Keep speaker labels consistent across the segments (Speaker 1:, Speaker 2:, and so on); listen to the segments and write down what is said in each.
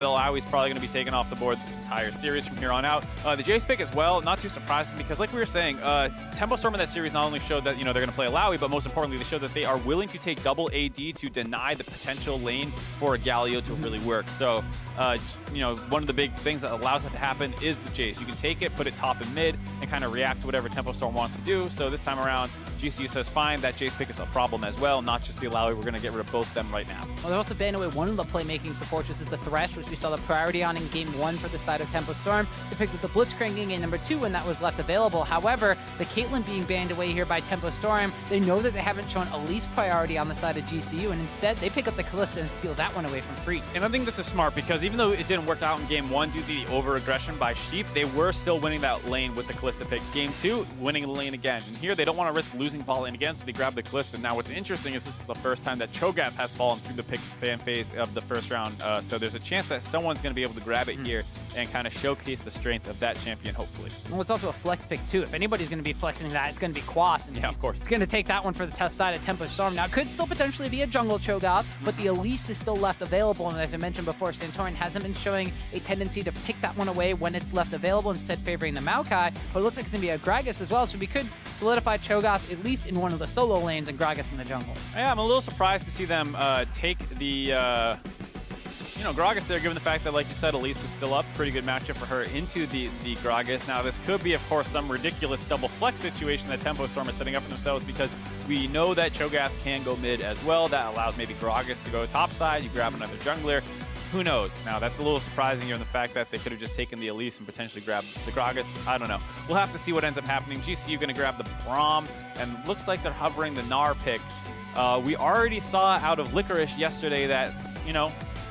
Speaker 1: Alawi's probably going to be taken off the board this entire series from here on out. The Jace pick as well, not too surprising because like we were saying, Tempo Storm in that series not only showed that, they're going to play Alawi, but most importantly, they showed that they are willing to take double AD to deny the potential lane for a Galio to really work. So, one of the big things that allows that to happen is the Jace. You can take it, put it top and mid, and kind of react to whatever Tempo Storm wants to do. So this time around, GCU says, fine, that Jace pick is a problem as well, not just the Alawi. We're going to get rid of both of them right now.
Speaker 2: Well, they're also banning away one of the playmaking supports. This is the Thresh, which we saw the priority on in Game 1 for the side of Tempo Storm. They picked up the Blitzcrank in Game number 2 when that was left available. However, the Caitlyn being banned away here by Tempo Storm, they know that they haven't shown Elise priority on the side of GCU, and instead they pick up the Kalista and steal that one away from Freak.
Speaker 1: And I think this is smart because even though it didn't work out in Game 1 due to the over-aggression by Sheep, they were still winning that lane with the Kalista pick. Game 2, winning the lane again. And here they don't want to risk losing ball lane again, so they grab the Kalista. Now what's interesting is this is the first time that Cho'Gath has fallen through the pick ban phase of the first round, so there's a chance that someone's going to be able to grab it here and kind of showcase the strength of that champion, hopefully.
Speaker 2: Well, it's also a flex pick too. If anybody's going to be flexing that, it's going to be Quas. And
Speaker 1: yeah, of course.
Speaker 2: It's going to take that one for the test side of Tempo Storm. Now, it could still potentially be a jungle Cho'Gath, but the Elise is still left available, and as I mentioned before, Santorin hasn't been showing a tendency to pick that one away when it's left available, instead favoring the Maokai, but it looks like it's going to be a Gragas as well, so we could solidify Cho'Gath at least in one of the solo lanes and Gragas in the jungle.
Speaker 1: Yeah, I'm a little surprised to see them take the Gragas there, given the fact that, like you said, Elise is still up. Pretty good matchup for her into the Gragas. Now, this could be, of course, some ridiculous double flex situation that Tempo Storm is setting up for themselves because we know that Cho'Gath can go mid as well. That allows maybe Gragas to go topside. You grab another jungler. Who knows? Now, that's a little surprising given the fact that they could have just taken the Elise and potentially grabbed the Gragas. I don't know. We'll have to see what ends up happening. GCU going to grab the Braum, and looks like they're hovering the Gnar pick. We already saw out of Licorice yesterday that,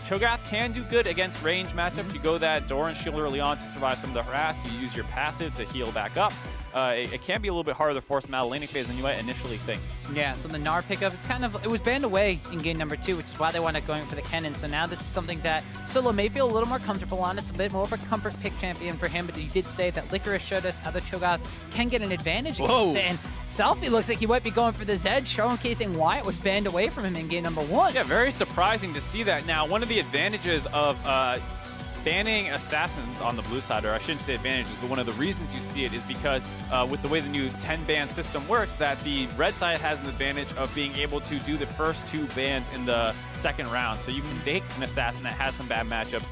Speaker 1: Cho'Gath can do good against range matchups. You go that Doran shield early on to survive some of the harass. You use your passive to heal back up. It can be a little bit harder to force them out of laning phase than you might initially think.
Speaker 2: Yeah, so the Gnar pickup, it was banned away in game number 2, which is why they wound up going for the Kennen. So now this is something that Solo may feel a little more comfortable on. It's a bit more of a comfort pick champion for him, but you did say that Licorice showed us how the Cho'Gath can get an advantage against it. And Selfie looks like he might be going for the Zed, showcasing why it was banned away from him in game number 1.
Speaker 1: Yeah, very surprising to see that. Now, one of the advantages of banning assassins on the blue side, or I shouldn't say advantages, but one of the reasons you see it is because with the way the new 10-ban system works, that the red side has an advantage of being able to do the first 2 bans in the second round. So you can take an assassin that has some bad matchups,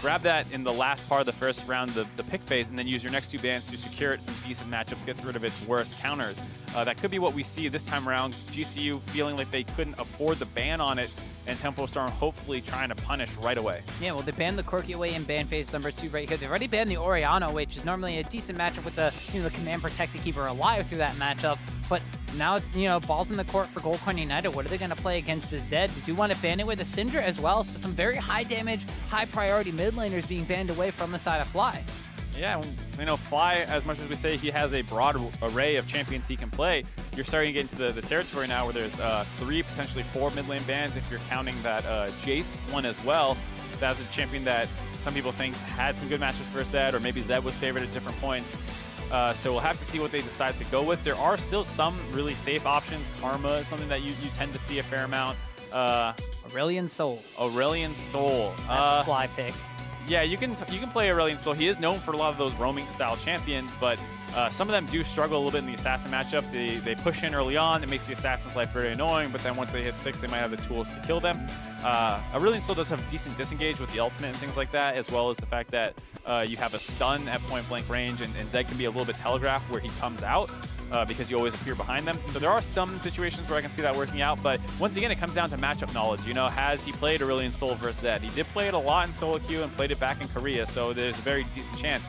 Speaker 1: grab that in the last part of the first round, the pick phase, and then use your next 2 bans to secure it some decent matchups, get rid of its worst counters. That could be what we see this time around. GCU feeling like they couldn't afford the ban on it, and Tempo Storm hopefully trying to punish right away.
Speaker 2: Yeah, well, they banned the Corki away in ban phase number 2 right here. They've already banned the Orianna, which is normally a decent matchup with the the command protect to keep her alive through that matchup. But now it's, balls in the court for Goldcoin United. What are they going to play against the Zed? They do want to ban it with a Syndra as well. So some very high damage, high priority mid laners being banned away from the side of Fly.
Speaker 1: Yeah, Fly, as much as we say he has a broad array of champions he can play, you're starting to get into the territory now where there's 3, potentially 4 mid lane bans if you're counting that Jace one as well. That's a champion that some people think had some good matches for Zed, or maybe Zed was favored at different points. So we'll have to see what they decide to go with. There are still some really safe options. Karma is something that you tend to see a fair amount.
Speaker 2: Aurelion Sol.
Speaker 1: Aurelion Sol.
Speaker 2: That's a Fly pick.
Speaker 1: Yeah, you can play Aurelion Sol. He is known for a lot of those roaming style champions, but some of them do struggle a little bit in the assassin matchup. They push in early on. It makes the assassin's life very annoying, but then once they hit 6, they might have the tools to kill them. Aurelion Sol does have decent disengage with the ultimate and things like that, as well as the fact that you have a stun at point blank range, and Zed can be a little bit telegraphed where he comes out. Because you always appear behind them. So there are some situations where I can see that working out, but once again, it comes down to matchup knowledge. Has he played Aurelion Sol versus Zed? He did play it a lot in solo queue and played it back in Korea, so there's a very decent chance.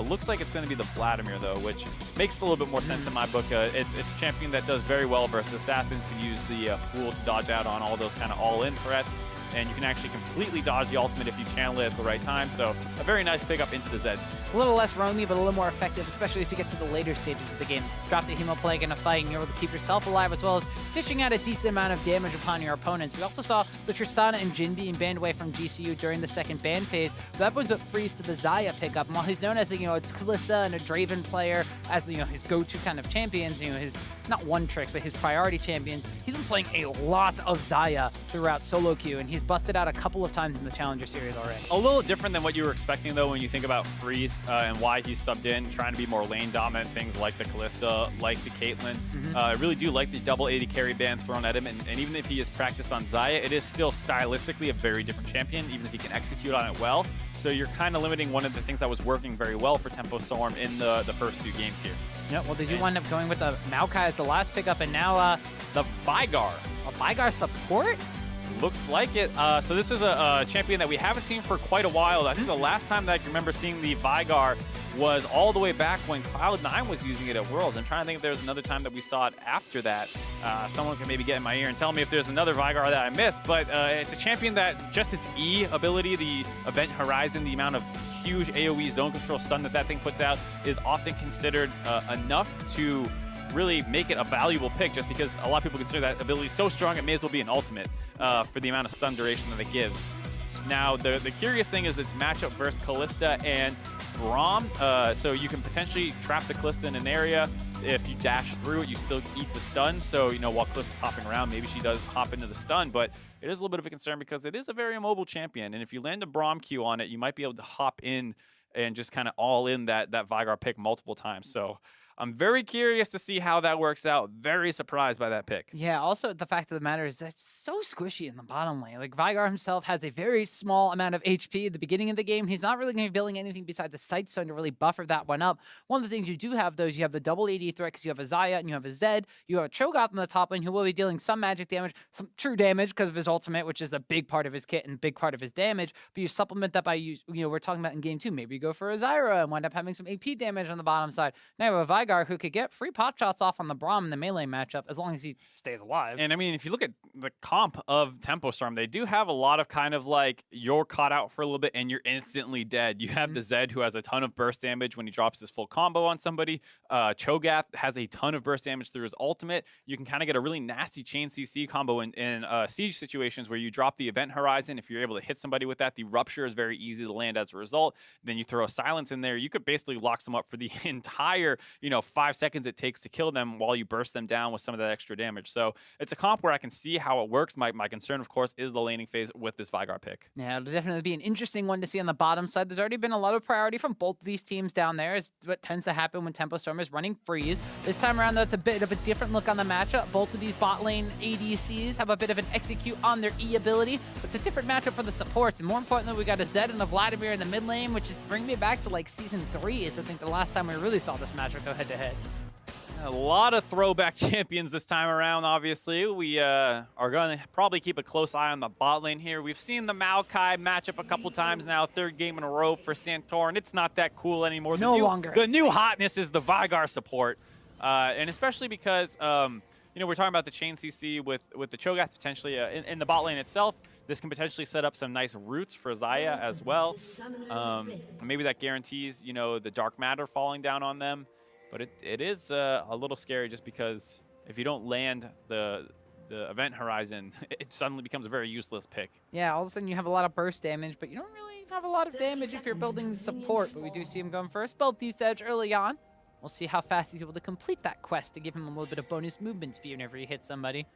Speaker 1: Looks like it's going to be the Vladimir, though, which makes a little bit more sense in my book. It's a champion that does very well versus assassins, can use the pool to dodge out on all those kind of all-in threats, and you can actually completely dodge the ultimate if you channel it at the right time. So a very nice pickup into the Zed.
Speaker 2: A little less roamy, but a little more effective, especially as you get to the later stages of the game. Drop the Hemoplague in a fight, and you're able to keep yourself alive, as well as dishing out a decent amount of damage upon your opponents. We also saw the Tristana and Jhin being banned away from GCU during the second ban phase. That was what frees to the Xayah pickup. And while he's known as a Kalista and a Draven player, as his go-to kind of champions, his not one trick, but his priority champions, he's been playing a lot of Xayah throughout solo queue, and he's busted out a couple of times in the Challenger Series already.
Speaker 1: A little different than what you were expecting, though, when you think about Freeze and why he's subbed in, trying to be more lane dominant, things like the Kalista, like the Caitlyn. I really do like the double 80 carry ban thrown at him, and even if he is practiced on Xayah, it is still stylistically a very different champion, even if he can execute on it well. So you're kind of limiting one of the things that was working very well for Tempo Storm in the first 2 games here.
Speaker 2: Yeah, well, they do wind up going with the Maokai as the last pickup, and now
Speaker 1: the Vygar.
Speaker 2: A Vygar support?
Speaker 1: Looks like it. So this is a champion that we haven't seen for quite a while. I think the last time that I can remember seeing the Vygar was all the way back when Cloud9 was using it at Worlds. I'm trying to think if there's another time that we saw it after that. Someone can maybe get in my ear and tell me if there's another Vygar that I missed. But it's a champion that just its E ability, the event horizon, the amount of huge AoE zone control stun that thing puts out is often considered enough to really make it a valuable pick, just because a lot of people consider that ability so strong it may as well be an ultimate for the amount of stun duration that it gives. Now, the curious thing is its matchup versus Kalista and Braum. So you can potentially trap the Kalista in an area. If you dash through it, you still eat the stun. So, you know, while Kalista's hopping around, maybe she does hop into the stun, but it is a little bit of a concern because it is a very immobile champion. And if you land a Braum Q on it, you might be able to hop in and just kind of all in that Vygar pick multiple times. So I'm very curious to see how that works out. Very surprised by that pick.
Speaker 2: Yeah, also the fact of the matter is that's so squishy in the bottom lane. Like, Vygar himself has a very small amount of HP at the beginning of the game. He's not really going to be building anything besides a Sight Stone to really buffer that one up. One of the things you do have, though, is you have the double AD threat because you have a Xayah and you have a Zed. You have a Cho'Gath on the top lane who will be dealing some magic damage, some true damage because of his ultimate, which is a big part of his kit and a big part of his damage. But you supplement that by, we're talking about in game 2. Maybe you go for a Zyra and wind up having some AP damage on the bottom side. Now you have a Vygar who could get free pot shots off on the Braum in the melee matchup as long as he stays alive.
Speaker 1: And I mean, if you look at the comp of Tempo Storm, they do have a lot of kind of like you're caught out for a little bit and you're instantly dead. You have the Zed who has a ton of burst damage when he drops his full combo on somebody. Cho'Gath has a ton of burst damage through his ultimate. You can kind of get a really nasty chain CC combo in siege situations where you drop the event horizon. If you're able to hit somebody with that, the rupture is very easy to land as a result. Then you throw a silence in there. You could basically lock them up for the entire, 5 seconds it takes to kill them while you burst them down with some of that extra damage. So it's a comp where I can see how it works. My concern, of course, is the laning phase with this Vygar pick.
Speaker 2: Yeah, it'll definitely be an interesting one to see on the bottom side. There's already been a lot of priority from both of these teams down there. Is what tends to happen when Tempo Storm is running Freeze. This time around, though, it's a bit of a different look on the matchup. Both of these bot lane ADCs have a bit of an execute on their E ability. But it's a different matchup for the supports. And more importantly, we got a Zed and a Vladimir in the mid lane, which is bringing me back to like Season 3 is I think the last time we really saw this matchup go head-to-head.
Speaker 1: A lot of throwback champions this time around, obviously. We are going to probably keep a close eye on the bot lane here. We've seen the Maokai matchup a couple times now, 3rd game in a row for Santorin. It's not that cool anymore.
Speaker 2: No longer.
Speaker 1: The new hotness is the Vygar support. And especially because, we're talking about the chain CC with the Cho'Gath potentially in the bot lane itself. This can potentially set up some nice roots for Xayah as well. Maybe that guarantees, the dark matter falling down on them. But it is a little scary just because if you don't land the event horizon, it suddenly becomes a very useless pick.
Speaker 2: Yeah, all of a sudden you have a lot of burst damage, but you don't really have a lot of damage if you're building support. But we do see him going for a spell thief's edge early on. We'll see how fast he's able to complete that quest to give him a little bit of bonus movement speed whenever he hits somebody.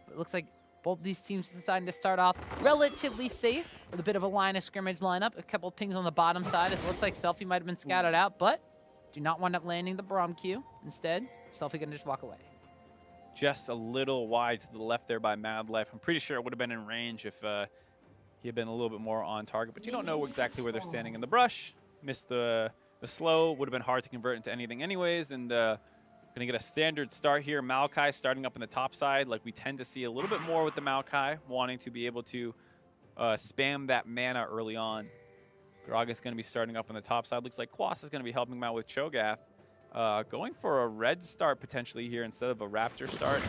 Speaker 2: But it looks like both these teams deciding to start off relatively safe with a bit of a line of scrimmage lineup. A couple of pings on the bottom side. It looks like Selfie might have been scouted out, but do not wind up landing the Braum Q. Instead, Selfie gonna just walk away.
Speaker 1: Just a little wide to the left there by Mad Life. I'm pretty sure it would have been in range if he had been a little bit more on target, but you don't know exactly where they're standing in the brush. Missed the slow, would have been hard to convert into anything anyways, and gonna get a standard start here. Maokai starting up in the top side, like we tend to see a little bit more with the Maokai, wanting to be able to spam that mana early on. Graga's going to be starting up on the top side. Looks like Quas is going to be helping him out with Cho'Gath. Going for a red start potentially here instead of a Raptor start.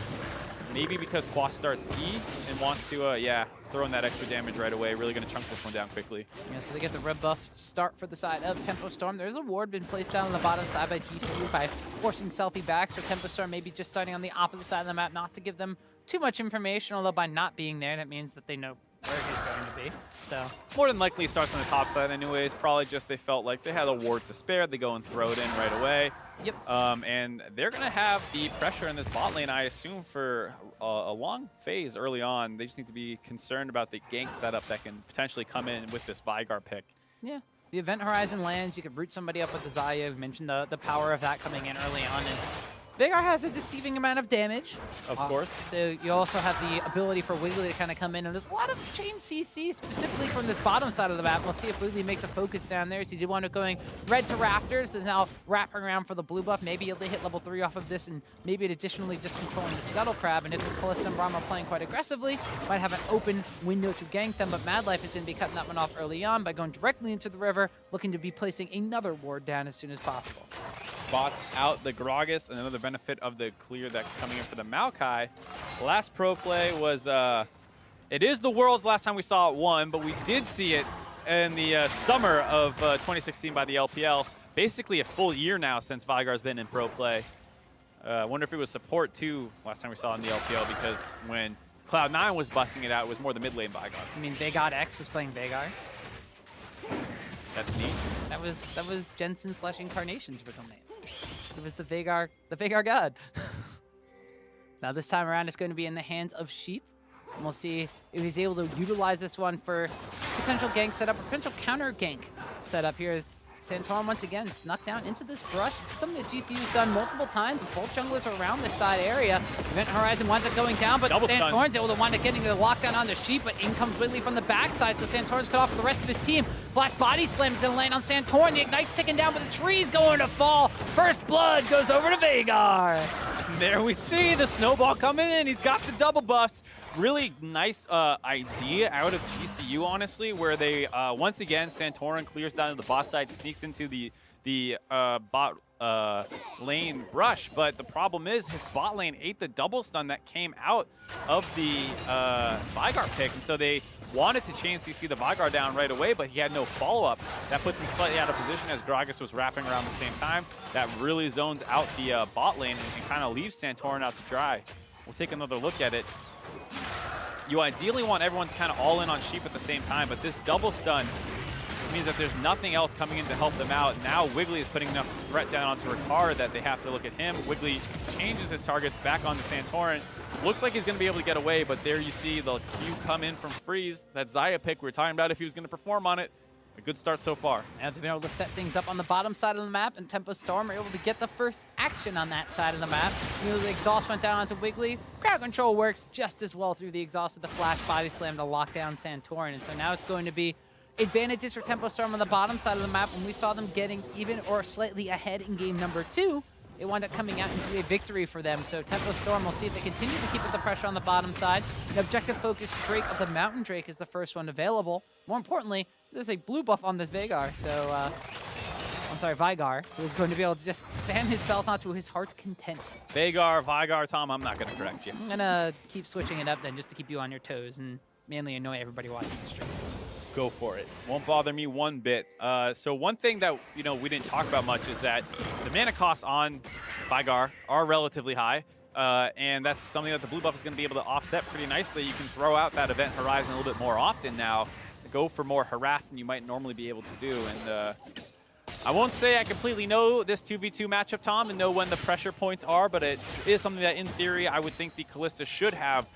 Speaker 1: Maybe because Quas starts E and wants to, throw in that extra damage right away. Really going to chunk this one down quickly.
Speaker 2: Yeah, so they get the red buff start for the side of Tempo Storm. There's a ward been placed down on the bottom side by GCU by forcing Selfie back. So Tempo Storm maybe just starting on the opposite side of the map, not to give them too much information, although by not being there, that means that they know where he's going to be. So
Speaker 1: More than likely he starts on the top side anyways. Probably just they felt like they had a ward to spare. They go and throw it in right away.
Speaker 2: yep.
Speaker 1: And they're going to have the pressure in this bot lane, I assume, for a long phase early on. They just need to be concerned about the gank setup that can potentially come in with this Vygar pick.
Speaker 2: Yeah. The Event Horizon lands. You could root somebody up with the Xayah. We mentioned the power of that coming in early on. And Veigar has a deceiving amount of damage.
Speaker 1: Of course.
Speaker 2: So you also have the ability for Wiggly to kind of come in. And there's a lot of chain CC, specifically from this bottom side of the map. We'll see if Wiggly makes a focus down there. So he did want to going red to Raptors. Is now wrapping around for the blue buff. Maybe he'll hit level 3 off of this, and maybe it additionally just controlling the Scuttle Crab. And if this Kalista and Braum are playing quite aggressively, might have an open window to gank them. But Mad Life is going to be cutting that one off early on by going directly into the river, looking to be placing another ward down as soon as possible.
Speaker 1: Spots out the Gragas, and another benefit of the clear that's coming in for the Maokai. Last pro play was, it is the Worlds last time we saw it won, but we did see it in the summer of 2016 by the LPL. Basically a full year now since Vygar's been in pro play. I wonder if it was support too last time we saw it in the LPL, because when Cloud9 was busting it out, it was more the mid lane Vygar.
Speaker 2: I mean, Veigar X was playing Veigar.
Speaker 1: That's neat.
Speaker 2: That was Jensen/Incarnation's original name. It was the Veigar god. Now this time around, it's going to be in the hands of Sheep. And we'll see if he's able to utilize this one for potential gank setup, or potential counter gank setup. Here is Santorum once again snuck down into this brush. It's something that GCU's done multiple times with both junglers around this side area. Event Horizon winds up going down, but Santorin's able to wind up getting the lockdown on the Sheep, but in comes Wiggly from the backside, so Santorin's cut off for the rest of his team. Flash Body Slam is going to land on Santorin. The Ignite's ticking down, but the tree's going to fall. First blood goes over to Veigar.
Speaker 1: There we see the snowball coming in. He's got the double buffs. Really nice idea out of GCU, honestly, where they, once again, Santorin clears down to the bot side, sneaks into the bot lane brush. But the problem is his bot lane ate the double stun that came out of the Vygar pick. And so they wanted to chain CC the Vygar down right away, but he had no follow-up. That puts him slightly out of position as Gragas was wrapping around the same time. That really zones out the bot lane and kind of leaves Santorin out to dry. We'll take another look at it. You ideally want everyone to kind of all in on Sheep at the same time, but this double stun means that there's nothing else coming in to help them out. Now Wiggly is putting enough threat down onto Ricard that they have to look at him. Wiggly changes his targets back onto Santorin. Looks like he's going to be able to get away, but there you see the Q come in from Freeze. That Xayah pick we were talking about if he was going to perform on it. A good start so far.
Speaker 2: And they've been able to set things up on the bottom side of the map, and Tempo Storm are able to get the first action on that side of the map. You know, the exhaust went down onto Wiggly. Crowd control works just as well through the exhaust with the Flash Body Slam to lock down Santorin. And so now it's going to be advantages for Tempo Storm on the bottom side of the map. When we saw them getting even or slightly ahead in game number 2, it wound up coming out into a victory for them. So Tempo Storm will see if they continue to keep up the pressure on the bottom side. An objective-focused Drake of the Mountain Drake is the first one available. More importantly, there's a blue buff on this Veigar, so I'm sorry, Vygar, who's going to be able to just spam his spells onto his heart's content.
Speaker 1: Vygar, Tom, I'm not going to correct you.
Speaker 2: I'm going to keep switching it up then just to keep you on your toes and mainly annoy everybody watching the stream.
Speaker 1: Go for it. Won't bother me one bit. So one thing that we didn't talk about much is that the mana costs on Vygar are relatively high. And that's something that the blue buff is going to be able to offset pretty nicely. You can throw out that Event Horizon a little bit more often now. Go for more harass than you might normally be able to do. And I won't say I completely know this 2v2 matchup, Tom, and know when the pressure points are, but it is something that, in theory, I would think the Kalista should have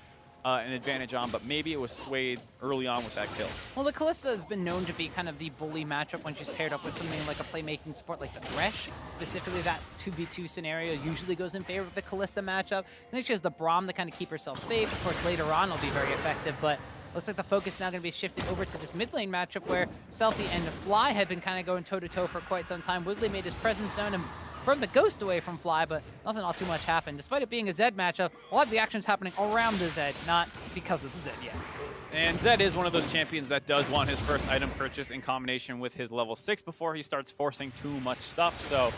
Speaker 1: an advantage on, but maybe it was swayed early on with that kill.
Speaker 2: Well, the Kalista has been known to be kind of the bully matchup when she's paired up with something like a playmaking support like the Thresh. Specifically, that 2v2 scenario usually goes in favor of the Kalista matchup. I think she has the Braum to kind of keep herself safe. Of course, later on, it'll be very effective, but looks like the focus now going to be shifted over to this mid lane matchup where Selfie and Fly have been kind of going toe-to-toe for quite some time. Wiggly made his presence known and burned the Ghost away from Fly, but nothing all too much happened. Despite it being a Zed matchup, a lot of the action's happening around the Zed, not because of the Zed yet.
Speaker 1: And Zed is one of those champions that does want his first item purchase in combination with his level 6 before he starts forcing too much stuff. So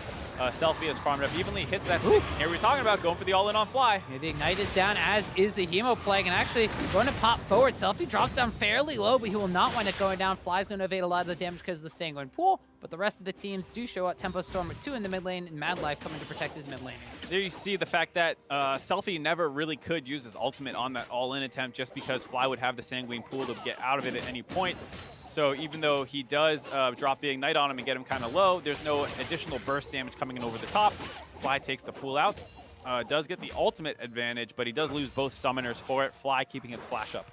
Speaker 1: Selfie is farmed up evenly, hits that 6. Here we're talking about going for the all-in on Fly.
Speaker 2: Yeah, the Ignite is down, as is the Hemo Plague, and actually going to pop forward. Selfie drops down fairly low, but he will not wind up going down. Fly's going to evade a lot of the damage because of the Sanguine Pool, but the rest of the teams do show up. Tempo Storm with 2 in the mid lane, and Mad Life coming to protect his mid lane.
Speaker 1: There you see the fact that Selfie never really could use his ultimate on that all-in attempt just because Fly would have the Sanguine pool to get out of it at any point. So even though he does drop the Ignite on him and get him kind of low, there's no additional burst damage coming in over the top. Fly takes the pool out, does get the ultimate advantage, but he does lose both summoners for it. Fly keeping his flash up.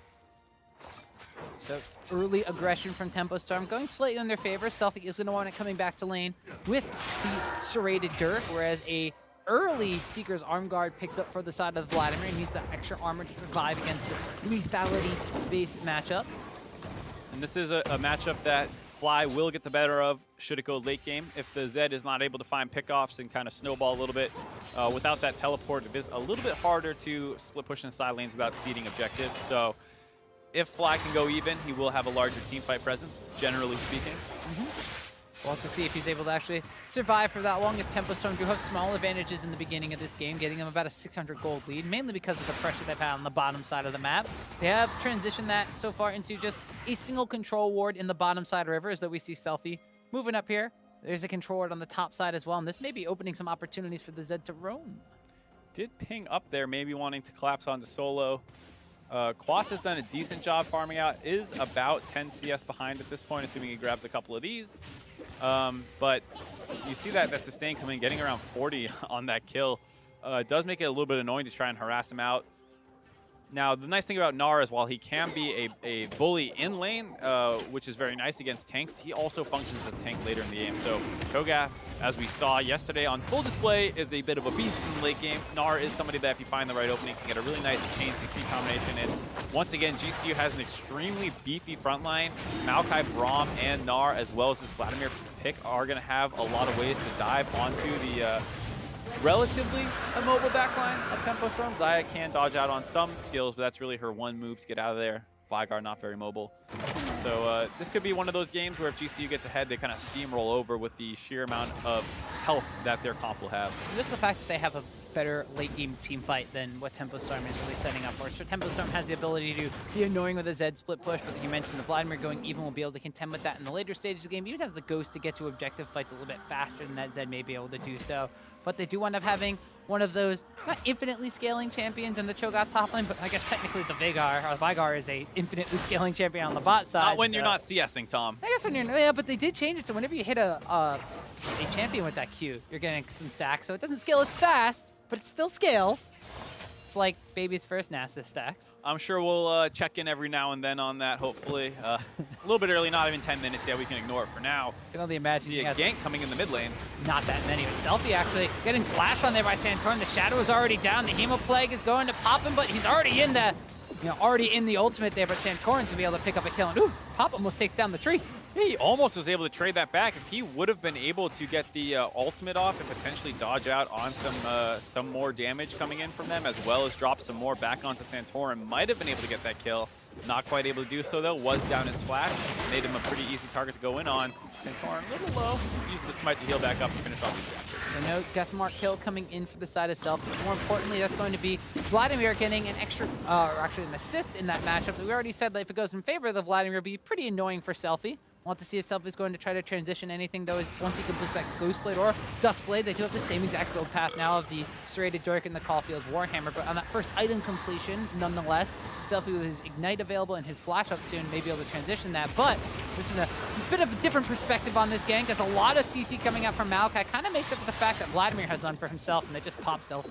Speaker 2: So early aggression from Tempo Storm going slightly in their favor. Selfie is going to want it coming back to lane with the serrated Dirk, whereas a early Seeker's Arm Guard picked up for the side of Vladimir. He needs that extra armor to survive against this lethality-based matchup.
Speaker 1: And this is a matchup that Fly will get the better of should it go late game. If the Zed is not able to find pickoffs and kind of snowball a little bit, without that teleport, it is a little bit harder to split push in side lanes without ceding objectives. So if Fly can go even, he will have a larger team fight presence, generally speaking.
Speaker 2: We'll have to see if he's able to actually survive for that long, as Tempo Storm do have small advantages in the beginning of this game, getting them about a 600 gold lead, mainly because of the pressure they've had on the bottom side of the map. They have transitioned that so far into just a single control ward in the bottom side river, as though we see Selfie moving up here. There's a control ward on the top side as well, and this may be opening some opportunities for the Zed to roam.
Speaker 1: Did ping up there, maybe wanting to collapse onto solo. Quas has done a decent job farming out, is about 10 CS behind at this point, assuming he grabs a couple of these. But you see that sustain coming, getting around 40 on that kill. It does make it a little bit annoying to try and harass him out. Now, the nice thing about Gnar is while he can be a bully in lane, which is very nice against tanks, he also functions as a tank later in the game. So Cho'Gath, as we saw yesterday on full display, is a bit of a beast in the late game. Gnar is somebody that if you find the right opening can get a really nice chain CC combination. And once again, GCU has an extremely beefy front line. Maokai, Braum, and Gnar, as well as this Vladimir pick, are going to have a lot of ways to dive onto the relatively immobile backline of Tempo Storm. Xayah can dodge out on some skills, but that's really her one move to get out of there. Veigar not very mobile. So this could be one of those games where if GCU gets ahead, they kind of steamroll over with the sheer amount of health that their comp will have.
Speaker 2: Just the fact that they have a better late game team fight than what Tempo Storm is really setting up for. So Tempo Storm has the ability to be annoying with a Zed split push, but you mentioned the Vladimir going even will be able to contend with that in the later stages of the game. Even has the Ghost to get to objective fights a little bit faster than that Zed may be able to do so. But they do end up having one of those, not infinitely scaling champions in the Cho'Gath top lane, but I guess technically the Veigar is a infinitely scaling champion on the bot side.
Speaker 1: Not when you're not CSing, Tom.
Speaker 2: I guess when you're, yeah, but they did change it, so whenever you hit a champion with that Q, you're getting some stacks. So it doesn't scale as fast, but it still scales. It's like baby's first NASA stacks.
Speaker 1: I'm sure we'll check in every now and then on that, hopefully. A little bit early, not even 10 minutes yet. We can ignore it for now.
Speaker 2: I can only imagine.
Speaker 1: See a gank coming in the mid lane.
Speaker 2: Not that many, but Selfie actually getting flashed on there by Santorin. The Shadow is already down. The Hemo Plague is going to pop him, but he's already in the, already in the ultimate there. But Santorin's gonna be able to pick up a kill. And ooh, Pop almost takes down the tree.
Speaker 1: Yeah, he almost was able to trade that back. If he would have been able to get the ultimate off and potentially dodge out on some more damage coming in from them, as well as drop some more back onto Santorin, might have been able to get that kill. Not quite able to do so, though. Was down his flash. Made him a pretty easy target to go in on. Santorin a little low. Used the smite to heal back up and finish off these reactors.
Speaker 2: So no Deathmark kill coming in for the side of Self. But more importantly, that's going to be Vladimir getting an extra, or actually an assist in that matchup. We already said that if it goes in favor of the Vladimir, it'll be pretty annoying for Selfie. Want to see if Self is going to try to transition anything, though, is once he completes that Ghost Blade or Dust Blade. They do have the same exact build path now of the Serrated Dork and the Caulfield's Warhammer, but on that first item completion, nonetheless, Selfie with his Ignite available and his Flash up soon may be able to transition that, but this is a bit of a different perspective on this gank, as a lot of CC coming out from Maokai kind of makes up for the fact that Vladimir has none for himself, and they just pop Selfie.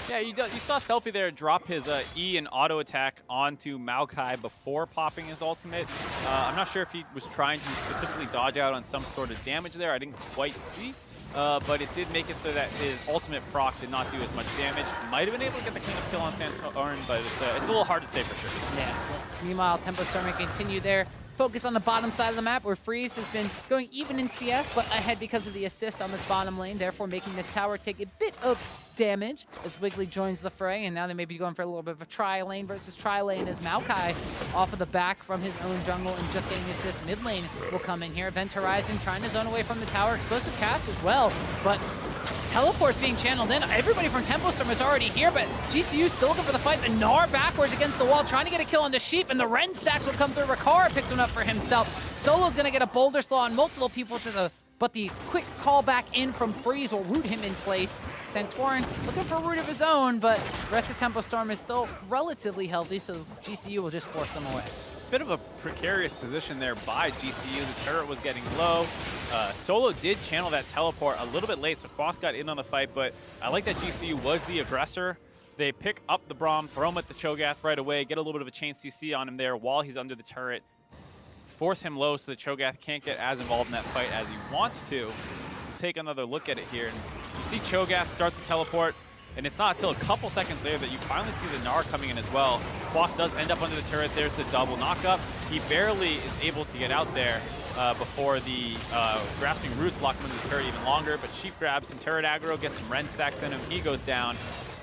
Speaker 1: Yeah, you saw Selfie there drop his E and auto attack onto Maokai before popping his ultimate. I'm not sure if he was trying to specifically dodge out on some sort of damage there. I didn't quite see, but it did make it so that his ultimate proc did not do as much damage. Might have been able to get the cleanup kill on Santorin, but it's a little hard to say for sure.
Speaker 2: Yeah. Meanwhile, Tempo Storm may continue there. Focus on the bottom side of the map, where Freeze has been going even in CS, but ahead because of the assist on this bottom lane, therefore making the tower take a bit of damage as Wiggly joins the fray, and now they may be going for a little bit of a tri-lane versus tri-lane as Maokai off of the back from his own jungle and just getting assist. Mid lane will come in here. Event Horizon trying to zone away from the tower. Explosive cast as well, but teleport's being channeled in. Everybody from Tempo Storm is already here, but GCU still looking for the fight. The Gnar backwards against the wall, trying to get a kill on the Sheep, and the Ren stacks will come through. Ricard picks one up for himself. Solo's gonna get a boulder slow on multiple people to the but the quick call back in from Freeze will root him in place. Santorin looking for a root of his own, but the rest of Tempo Storm is still relatively healthy, so GCU will just force them away.
Speaker 1: Bit of a precarious position there by GCU. The turret was getting low. Solo did channel that teleport a little bit late, so Quas got in on the fight, but I like that GCU was the aggressor. They pick up the Braum, throw him at the Cho'Gath right away, get a little bit of a chain CC on him there while he's under the turret, force him low so the Cho'Gath can't get as involved in that fight as he wants to. Take another look at it here. And you see Cho'Gath start the teleport, and it's not until a couple seconds later that you finally see the Gnar coming in as well. Quas does end up under the turret. There's the double knockup. He barely is able to get out there before the grasping roots lock him into the turret even longer, but Sheep grabs some turret aggro, gets some Ren stacks in him, he goes down,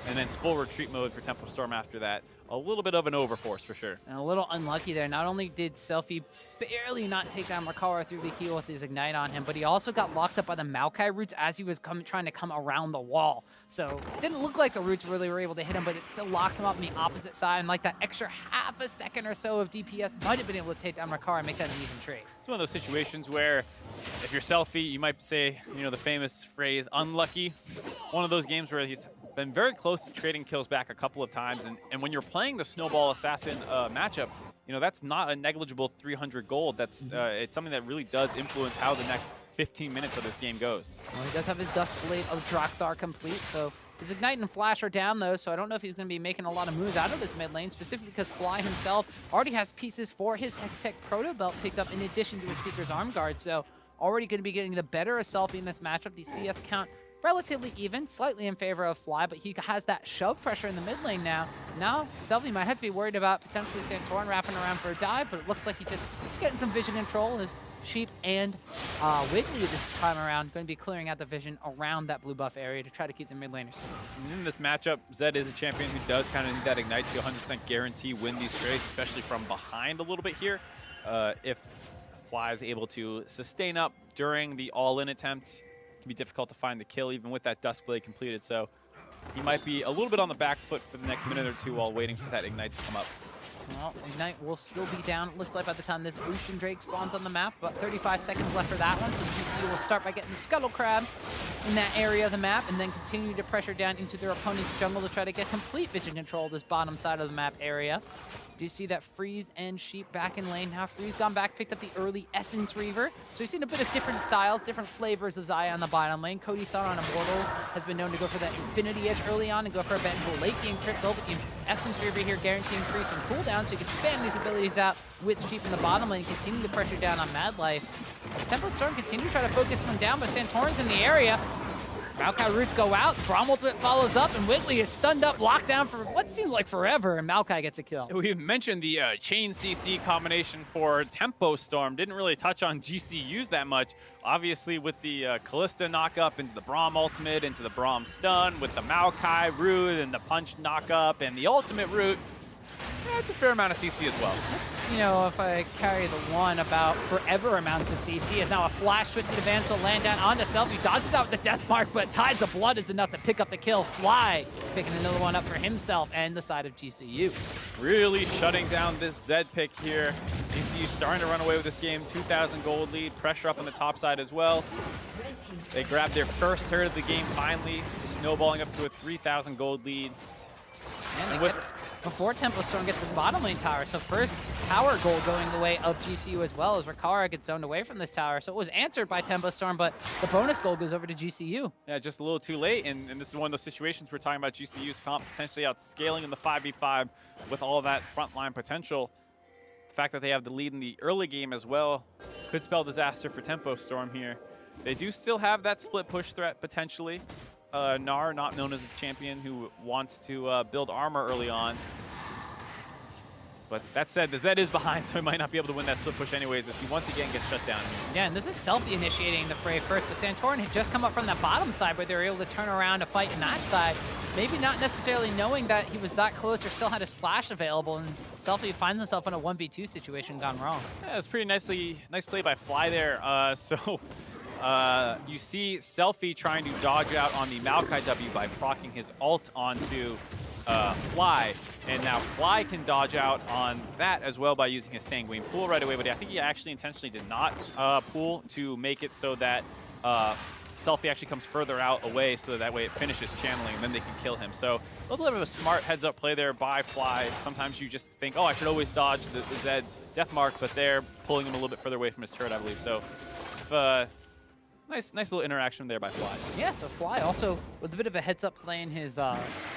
Speaker 1: and then it's full retreat mode for Tempo Storm after that. A little bit of an overforce for sure.
Speaker 2: And a little unlucky there. Not only did Selfie barely not take down Rakara through the heal with his Ignite on him, but he also got locked up by the Maokai roots as he was trying to come around the wall. So it didn't look like the roots really were able to hit him, but it still locks him up on the opposite side. And like that extra half a second or so of DPS might have been able to take down Rakara and make that an even trade.
Speaker 1: It's one of those situations where if you're Selfie, you might say, you know, the famous phrase, unlucky. One of those games where he's been very close to trading kills back a couple of times. And when you're playing the Snowball Assassin matchup, you know, that's not a negligible 300 gold. That's it's something that really does influence how the next 15 minutes of this game goes.
Speaker 2: Well, he does have his Dust Blade of Drakthar complete, so his Ignite and Flash are down though, so I don't know if he's going to be making a lot of moves out of this mid lane, specifically because Fly himself already has pieces for his Hextech Proto Belt picked up in addition to his Seeker's Arm Guard, so already going to be getting the better of Selfie in this matchup. The CS count relatively even, slightly in favor of Fly, but he has that shove pressure in the mid lane now. Now, Selfie might have to be worried about potentially Santorin wrapping around for a dive, but it looks like he's just getting some vision control. His Sheep and Wiggly this time around going to be clearing out the vision around that blue buff area to try to keep the mid laners safe.
Speaker 1: In this matchup, Zed is a champion who does kind of need that Ignite to 100% guarantee win these trades, especially from behind a little bit here. If Fly is able to sustain up during the all-in attempt, it can be difficult to find the kill even with that Dust Blade completed, so he might be a little bit on the back foot for the next minute or two while waiting for that Ignite to come up.
Speaker 2: Well, Ignite will still be down, it looks like, by the time this Ocean Drake spawns on the map. About 35 seconds left for that one, so GCU will start by getting the Scuttle Crab in that area of the map and then continue to pressure down into their opponent's jungle to try to get complete vision control of this bottom side of the map area. Do you see that Freeze and Sheep back in lane now? Freeze gone back, picked up the early Essence Reaver. So you've seen a bit of different styles, different flavors of Xayah on the bottom lane. Cody Sun on Immortals has been known to go for that Infinity Edge early on and go for a bet into a late game crit build, but the Essence Reaver here guaranteeing increase in cooldown, so you can spam these abilities out with Sheep in the bottom lane, continue to pressure down on Mad Life. Tempo Storm continue to try to focus one down, but Santorin's in the area. Maokai roots go out, Braum ultimate follows up, and Wiggly is stunned up, locked down for what seems like forever, and Maokai gets a kill.
Speaker 1: We mentioned the chain CC combination for Tempo Storm. Didn't really touch on GCU's that much. Obviously with the Callista knockup into the Braum ultimate, into the Braum stun, with the Maokai root and the punch knockup and the ultimate root, it's a fair amount of CC as well.
Speaker 2: You know, if I carry the one about forever amounts of CC, is now a flash switch to advance, will land down onto Selfie, dodges out with the death mark, but Tides of Blood is enough to pick up the kill. Fly picking another one up for himself and the side of GCU.
Speaker 1: Really shutting down this Zed pick here. GCU starting to run away with this game. 2,000 gold lead, pressure up on the top side as well. They grabbed their first turret of the game finally, snowballing up to a 3,000 gold lead.
Speaker 2: And before Tempo Storm gets this bottom lane tower, so first tower goal going the way of GCU as well as Rakara gets zoned away from this tower. So it was answered by Tempo Storm, but the bonus goal goes over to GCU. Yeah,
Speaker 1: just a little too late, and this is one of those situations we're talking about GCU's comp potentially outscaling in the 5v5 with all of that frontline potential. The fact that they have the lead in the early game as well could spell disaster for Tempo Storm here. They do still have that split push threat potentially. Gnar, not known as a champion who wants to build armor early on. But that said, the Zed is behind, so he might not be able to win that split push anyways as he once again gets shut down.
Speaker 2: Yeah, and this is Selfie initiating the fray first, but Santorin had just come up from that bottom side where they were able to turn around to fight in that side. Maybe not necessarily knowing that he was that close or still had his flash available, and Selfie finds himself in a 1v2 situation gone wrong.
Speaker 1: Yeah, it's pretty nice play by Fly there. You see Selfie trying to dodge out on the Maokai W by proccing his ult onto Fly, and now Fly can dodge out on that as well by using his Sanguine Pool right away, but I think he actually intentionally did not pool to make it so that Selfie actually comes further out away so that way it finishes channeling and then they can kill him. So a little bit of a smart heads-up play there by Fly. Sometimes you just think, oh, I should always dodge the Zed death mark, but they're pulling him a little bit further away from his turret, I believe. So nice little interaction there by Fly.
Speaker 2: Yeah, so Fly also, with a bit of a heads-up play in his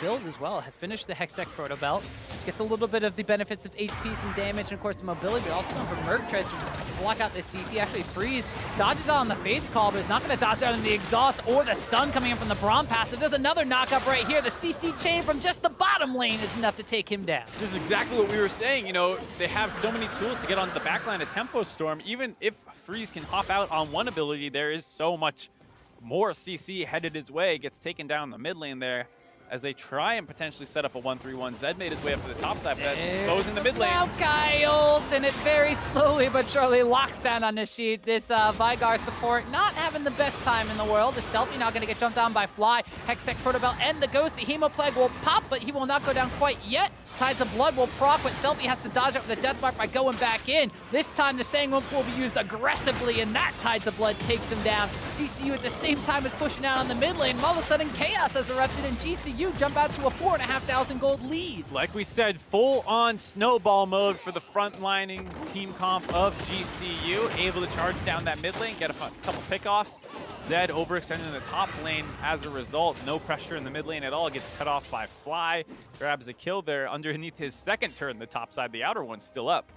Speaker 2: build as well, has finished the Hextech Proto Belt. Gets a little bit of the benefits of HP, some damage, and of course the mobility, but also going for Merc tries to block out the CC, actually freeze, dodges out on the Fates call, but is not going to dodge out on the exhaust or the stun coming in from the Braum passive. There's another knock-up right here. The CC chain from just the bottom lane is enough to take him down.
Speaker 1: This is exactly what we were saying. You know, they have so many tools to get onto the backline of Tempo Storm. Even if Freeze can hop out on one ability, there is so much more CC headed his way. Gets taken down the mid lane there as they try and potentially set up a 1-3-1. Zed made his way up to the top side, but that's exposing the mid lane.
Speaker 2: Maokai ults, and it very slowly but surely locks down on the sheet. This Vygar support not having the best time in the world. The Selfie now going to get jumped down by Fly. Hextech Protobell and the Ghost. The Hemoplague will pop, but he will not go down quite yet. Tides of Blood will proc, but Selfie has to dodge up the Death Mark by going back in. This time the Sanguine will be used aggressively, and that Tides of Blood takes him down. GCU at the same time is pushing out on the mid lane. All of a sudden, chaos has erupted, and GCU jump out to a 4,500 gold lead.
Speaker 1: Like we said, full-on snowball mode for the front-lining team comp of GCU. Able to charge down that mid lane, get a couple pickoffs. Zed overextending in the top lane as a result. No pressure in the mid lane at all. Gets cut off by Fly. Grabs a kill there underneath his second turret in the top side. The outer one's still up.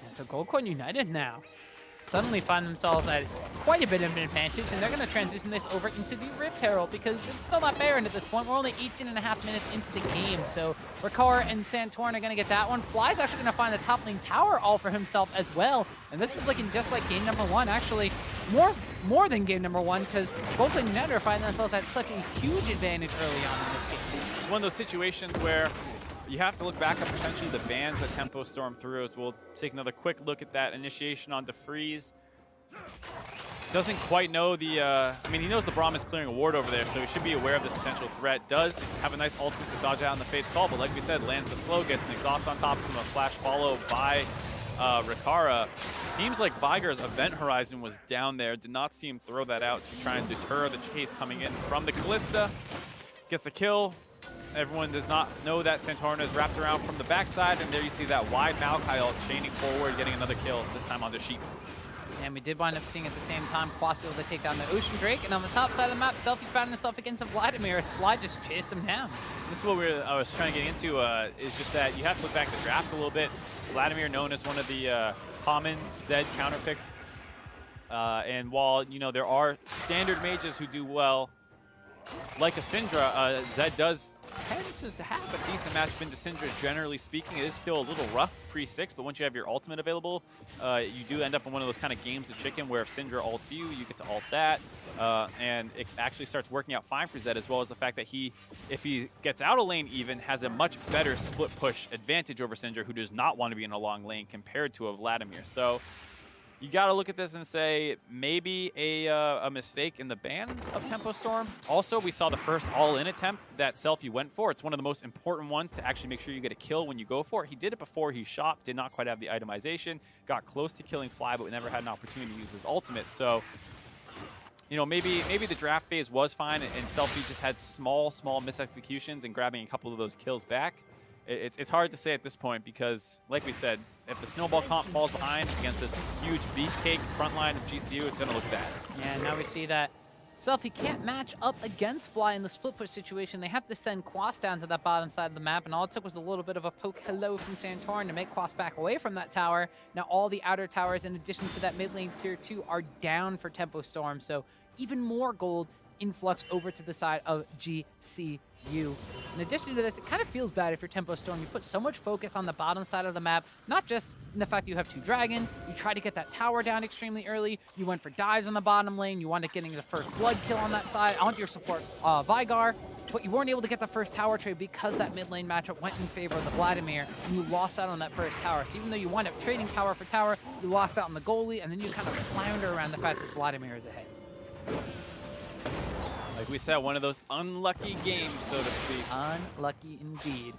Speaker 2: And so Goldcorn United now suddenly find themselves at quite a bit of an advantage, and they're going to transition this over into the Rift Herald because it's still not Baron at this point. We're only 18.5 minutes into the game, so Ricard and Santorin are going to get that one. Fly's actually going to find the top lane tower all for himself as well, and this is looking just like game number one, actually more than game number one, because Goldcorn United are finding themselves at such a huge advantage early on in this game.
Speaker 1: It's one of those situations where you have to look back at potentially the bans that Tempo Storm threw, as we'll take another quick look at that initiation onto Freeze. Doesn't quite know the, I mean, he knows the Braum is clearing a ward over there, so he should be aware of this potential threat. Does have a nice ultimate to dodge out on the Fate's call, but like we said, lands the slow, gets an exhaust on top of him, a flash follow by Rikara. Seems like Vigar's event horizon was down there. Did not see him throw that out to try and deter the chase coming in from the Callista. Gets a kill. Everyone does not know that Santorin is wrapped around from the backside, and there you see that wide Maokai ult chaining forward, getting another kill, this time on the Sheep.
Speaker 2: And we did wind up seeing at the same time Quasi able to take down the Ocean Drake, and on the top side of the map, Selfie found himself against a Vladimir as Fly just chased him down.
Speaker 1: This is what I was trying to get into, is just that you have to look back at the draft a little bit. Vladimir known as one of the common Zed counter picks, and while, you know, there are standard mages who do well, like a Syndra, Zed does tend to have a decent matchup into Syndra, generally speaking. It is still a little rough pre-6, but once you have your ultimate available, you do end up in one of those kind of games of chicken where if Syndra ults you, you get to ult that, and it actually starts working out fine for Zed, as well as the fact that if he gets out of lane even, has a much better split push advantage over Syndra, who does not want to be in a long lane compared to a Vladimir. So you got to look at this and say maybe a mistake in the bans of Tempo Storm. Also, we saw the first all-in attempt that Selfie went for. It's one of the most important ones to actually make sure you get a kill when you go for it. He did it before he shot, did not quite have the itemization, got close to killing Fly, but never had an opportunity to use his ultimate. So, you know, maybe the draft phase was fine, and Selfie just had small misexecutions and grabbing a couple of those kills back. It's hard to say at this point because, like we said, if the snowball comp falls behind against this huge beefcake front line of GCU, it's going to look bad.
Speaker 2: Yeah, now we see that Selfie can't match up against Fly in the split push situation. They have to send Quas down to that bottom side of the map, and all it took was a little bit of a poke hello from Santorin to make Quas back away from that tower. Now all the outer towers, in addition to that mid lane tier 2, are down for Tempo Storm, so even more gold influx over to the side of GCU. In addition to this, it kind of feels bad if you're Tempo Storm. You put so much focus on the bottom side of the map, not just in the fact you have 2 dragons, you try to get that tower down extremely early, you went for dives on the bottom lane, you wound up getting the first blood kill on that side, onto your support Vygar, but you weren't able to get the first tower trade because that mid lane matchup went in favor of the Vladimir, and you lost out on that first tower. So even though you wind up trading tower for tower, you lost out on the goalie, and then you kind of flounder around the fact that this Vladimir is ahead.
Speaker 1: Like we said, one of those unlucky games, so to speak.
Speaker 2: Unlucky indeed.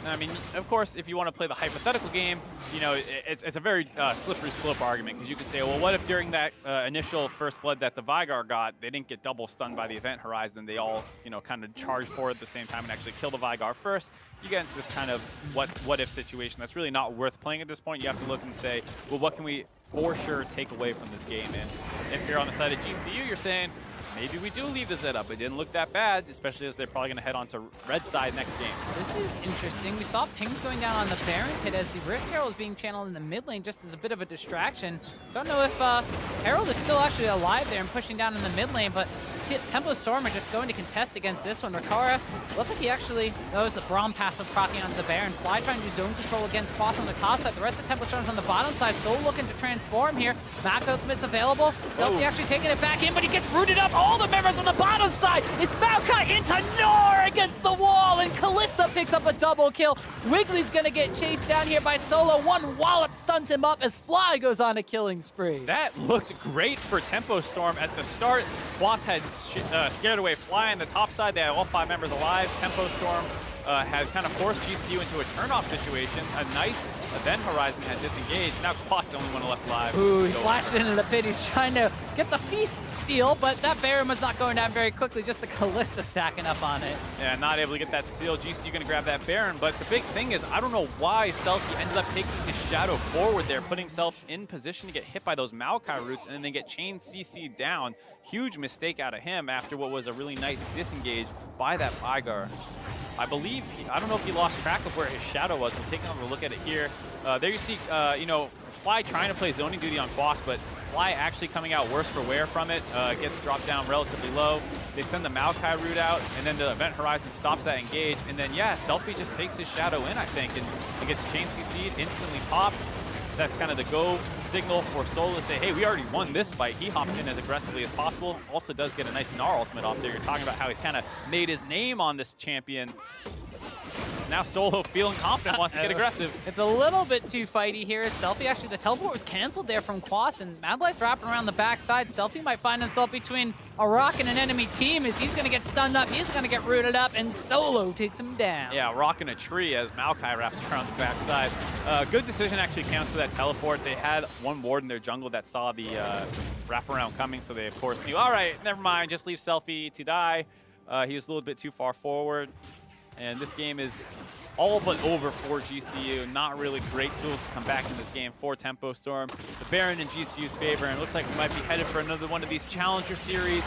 Speaker 1: I mean, of course, if you want to play the hypothetical game, you know, it's a very slippery slope argument, because you could say, well, what if during that initial first blood that the Vygar got, they didn't get double stunned by the event horizon, they all, you know, kind of charge forward at the same time and actually kill the Vygar first? You get into this kind of what if situation that's really not worth playing at this point. You have to look and say, well, what can we for sure take away from this game? And if you're on the side of GCU, you're saying, maybe we do leave the Zed up. It didn't look that bad, especially as they're probably going to head on to red side next game.
Speaker 2: This is interesting. We saw pings going down on the Baron pit as the Rift Herald is being channeled in the mid lane just as a bit of a distraction. Don't know if Herald is still actually alive there and pushing down in the mid lane, but Tempo Storm are just going to contest against this one. Rikara looks like he actually knows the Braum passive proccing onto the Baron. Fly trying to do zone control against Foss on the top side. The rest of Tempo Storm's on the bottom side. Soul looking to transform here. Mac Ultimate's available. Selfie actually taking it back in, but he gets rooted up. All the members on the bottom side. It's Maokai into Nor against the wall, and Callista picks up a double kill. Wiggly's gonna get chased down here by Solo. One wallop stuns him up as Fly goes on a killing spree.
Speaker 1: That looked great for Tempo Storm at the start. Boss had scared away Fly on the top side. They had all 5 members alive. Tempo Storm had kind of forced GCU into a turn-off situation. A nice event horizon had disengaged. Now Quas the only one left alive.
Speaker 2: Ooh, he flashed into the pit. He's trying to get the feast steal, but that Baron was not going down very quickly. Just the Callista stacking up on it.
Speaker 1: Yeah, not able to get that steal. GCU going to grab that Baron, but the big thing is, I don't know why Selfie ended up taking his shadow forward there, putting himself in position to get hit by those Maokai roots, and then they get chain CC'd down. Huge mistake out of him after what was a really nice disengage by that Vygar. I believe, I don't know if he lost track of where his shadow was. We'll take another look at it here. There you see, you know, Fly trying to play zoning duty on Quas, but Fly actually coming out worse for wear from it. Gets dropped down relatively low. They send the Maokai route out, and then the event horizon stops that engage. And then, yeah, Selfie just takes his shadow in, I think, and he gets chain CC'd, instantly popped. That's kind of the go signal for Soul to say, hey, we already won this fight. He hops in as aggressively as possible. Also does get a nice Gnar ultimate off there. You're talking about how he's kind of made his name on this champion. Now Solo feeling confident, wants to get aggressive.
Speaker 2: It's a little bit too fighty here. Selfie, actually, the teleport was canceled there from Quas, and Mad Life's wrapping around the backside. Selfie might find himself between a rock and an enemy team as he's going to get stunned up. He's going to get rooted up, and Solo takes him down.
Speaker 1: Yeah, rock in a tree as Maokai wraps around the backside. Good decision actually cancel that teleport. They had one ward in their jungle that saw the wraparound coming, so they, of course, knew, all right, never mind, just leave Selfie to die. He was a little bit too far forward. And this game is all but over for GCU. Not really great tools to come back in this game for Tempo Storm. The Baron in GCU's favor, and it looks like we might be headed for another one of these Challenger Series.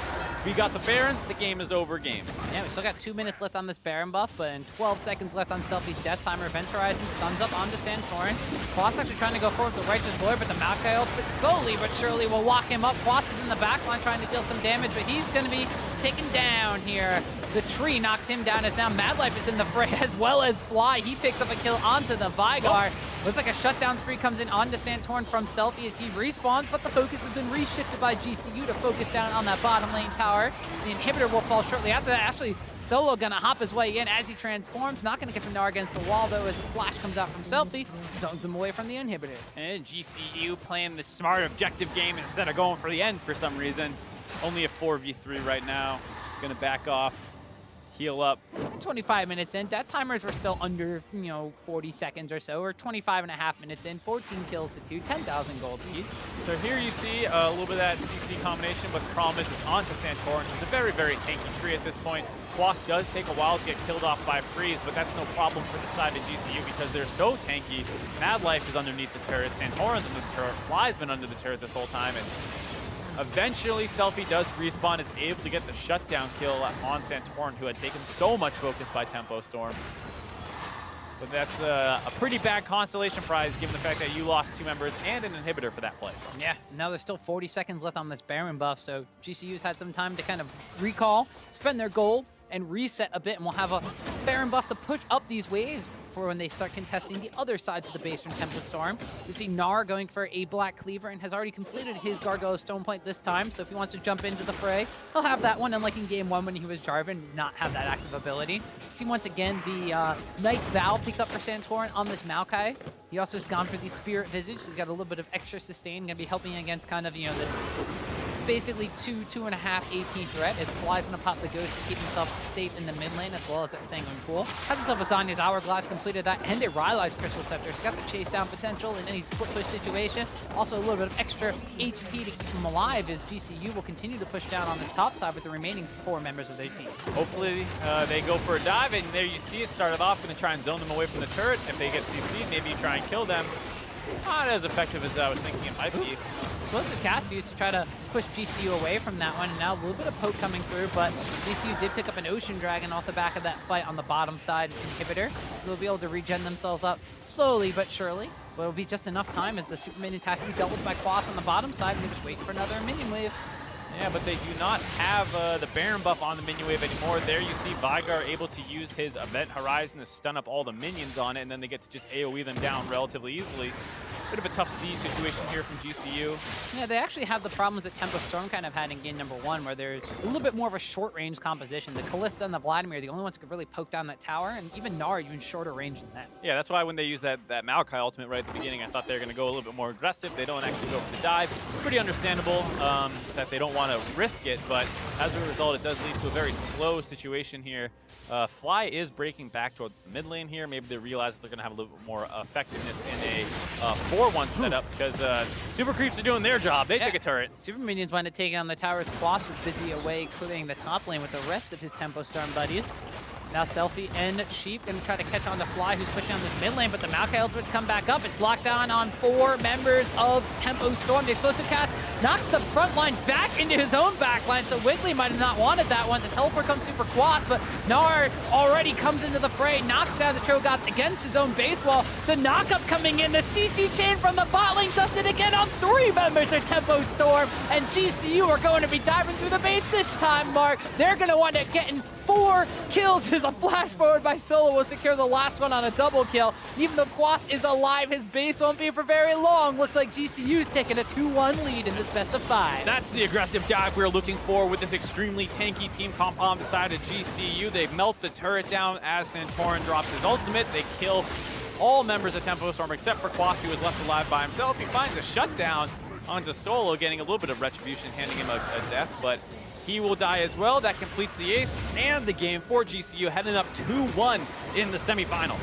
Speaker 1: We got the Baron, the game is over games.
Speaker 2: Yeah, we still got 2 minutes left on this Baron buff, but in 12 seconds left on Selfie's Death Timer. Event Horizon stuns up onto Santorin. Quas actually trying to go forward with the Righteous Lord, but the Maokai ultimate slowly but surely will lock him up. Quas is in the back line trying to deal some damage, but he's going to be taken down here. The tree knocks him down as now Mad Life is in the fray as well as Fly. He picks up a kill onto the Vygar. Looks like a shutdown spree comes in onto Santorin from Selfie as he respawns, but the focus has been reshifted by GCU to focus down on that bottom lane tower. The inhibitor will fall shortly after that. Actually, Solo gonna hop his way in as he transforms. Not gonna get the Gnar against the wall though as the flash comes out from Selfie. Zones them away from the inhibitor.
Speaker 1: And GCU playing the smart objective game instead of going for the end for some reason. Only a 4v3 right now. Gonna back off. Heal up.
Speaker 2: 25 minutes in. Death timers were still under, 40 seconds or so. We're 25 and a half minutes in. 14 kills to 2. 10,000 gold lead.
Speaker 1: So here you see a little bit of that CC combination, but the problem is it's onto Santorin. He's a very, very tanky tree at this point. Quas does take a while to get killed off by Freeze, but that's no problem for the side of GCU because they're so tanky. Mad Life is underneath the turret. Santorin's under the turret. Fly's been under the turret this whole time. And eventually, Selfie does respawn, is able to get the shutdown kill on Santorin, who had taken so much focus by Tempo Storm. But that's a pretty bad consolation prize, given the fact that you lost 2 members and an inhibitor for that play.
Speaker 2: Yeah, now there's still 40 seconds left on this Baron buff, so GCU's had some time to kind of recall, spend their gold, and reset a bit, and we'll have a Baron buff to push up these waves for when they start contesting the other sides of the base from Tempo Storm. You see Gnar going for a Black Cleaver and has already completed his Gargoyle Stone Point this time, so if he wants to jump into the fray, he'll have that one, unlike in Game 1 when he was Jarvan, not have that active ability. See once again the Knight's Vow picked up for Santorin on this Maokai. He also has gone for the Spirit Visage, so he's got a little bit of extra sustain, gonna be helping against kind of, the basically 2.5 AP threat. It Fly's gonna pop the Ghost to keep himself safe in the mid lane, as well as that Sanguine Pool. Has himself a Zanya's Hourglass, completed that, and a Rylai's Crystal Scepter. He's got the chase down potential in any split push situation. Also a little bit of extra HP to keep him alive as GCU will continue to push down on this top side with the remaining 4 members of their team.
Speaker 1: Hopefully they go for a dive, and there you see it started off. Going to try and zone them away from the turret. If they get CC'd, maybe you try and kill them. Not as effective as I was thinking it might be.
Speaker 2: Explosive cast used to try to push GCU away from that one, and now a little bit of poke coming through, but GCU did pick up an Ocean Dragon off the back of that fight on the bottom side inhibitor, so they'll be able to regen themselves up slowly but surely. But it'll be just enough time as the super minions have to be dealt with by Quas on the bottom side, and they're just waiting for another minion wave.
Speaker 1: Yeah, but they do not have the Baron buff on the minion wave anymore. There you see Vigar able to use his Event Horizon to stun up all the minions on it, and then they get to just AoE them down relatively easily. Bit of a tough siege situation here from GCU.
Speaker 2: Yeah, they actually have the problems that Tempo Storm kind of had in game number 1, where there's a little bit more of a short-range composition. The Callista and the Vladimir are the only ones who could really poke down that tower, and even Gnar even shorter range than that.
Speaker 1: Yeah, that's why when they use that Maokai ultimate right at the beginning, I thought they were going to go a little bit more aggressive. They don't actually go for the dive. Pretty understandable that they don't want to risk it, but as a result, it does lead to a very slow situation here. Fly is breaking back towards the mid lane here. Maybe they realize that they're going to have a little bit more effectiveness in a 4-1 setup because Super Creeps are doing their job. They take a turret.
Speaker 2: Super Minions want to take on the towers. Quas is busy away clearing the top lane with the rest of his Tempo Storm buddies. Now Selfie and Sheep going to try to catch on to Fly, who's pushing on this mid lane, but the Maokai ultimates come back up. It's locked down on 4 members of Tempo Storm. The explosive cast knocks the front line back into his own back line, so Wiggly might have not wanted that one. The teleport comes through for Quas, but Gnar already comes into the fray, knocks down the Cho'Gath against his own base wall. The knockup coming in, the CC chain from the bot lane does it again on 3 members of Tempo Storm, and GCU are going to be diving through the base this time, Mark. They're going to wind up getting 4 kills as a flash forward by Solo will secure the last one on a double kill. Even though Quas is alive, his base won't be for very long. Looks like GCU's taking a 2-1 lead in this best of 5.
Speaker 1: That's the aggressive dive we're looking for with this extremely tanky team comp on the side of GCU. They melt the turret down as Santorin drops his ultimate. They kill all members of Tempo Storm except for Quas, who is left alive by himself. He finds a shutdown onto Solo, getting a little bit of retribution, handing him a death, but he will die as well. That completes the ace and the game for GCU, heading up 2-1 in the semifinal.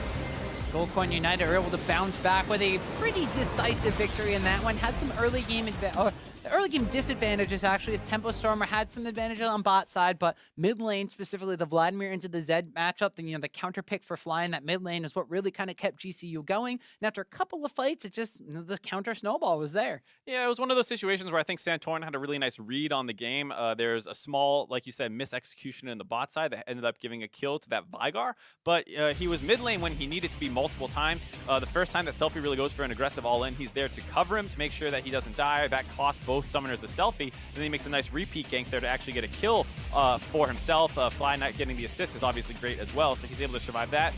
Speaker 2: Goldcoin United are able to bounce back with a pretty decisive victory in that one. Had some early game disadvantages, actually, as Tempo Stormer had some advantages on bot side, but mid lane, specifically the Vladimir into the Zed matchup, the counter pick for Fly in that mid lane is what really kind of kept GCU going. And after a couple of fights, it just, the counter snowball was there.
Speaker 1: Yeah, it was one of those situations where I think Santorin had a really nice read on the game. There's a small, like you said, misexecution in the bot side that ended up giving a kill to that Vigar, but he was mid lane when he needed to be multiple times. The first time that Selfie really goes for an aggressive all-in, he's there to cover him, to make sure that he doesn't die. That costs both summoners a Selfie, and then he makes a nice repeat gank there to actually get a kill for himself. Fly not getting the assist is obviously great as well, so he's able to survive that.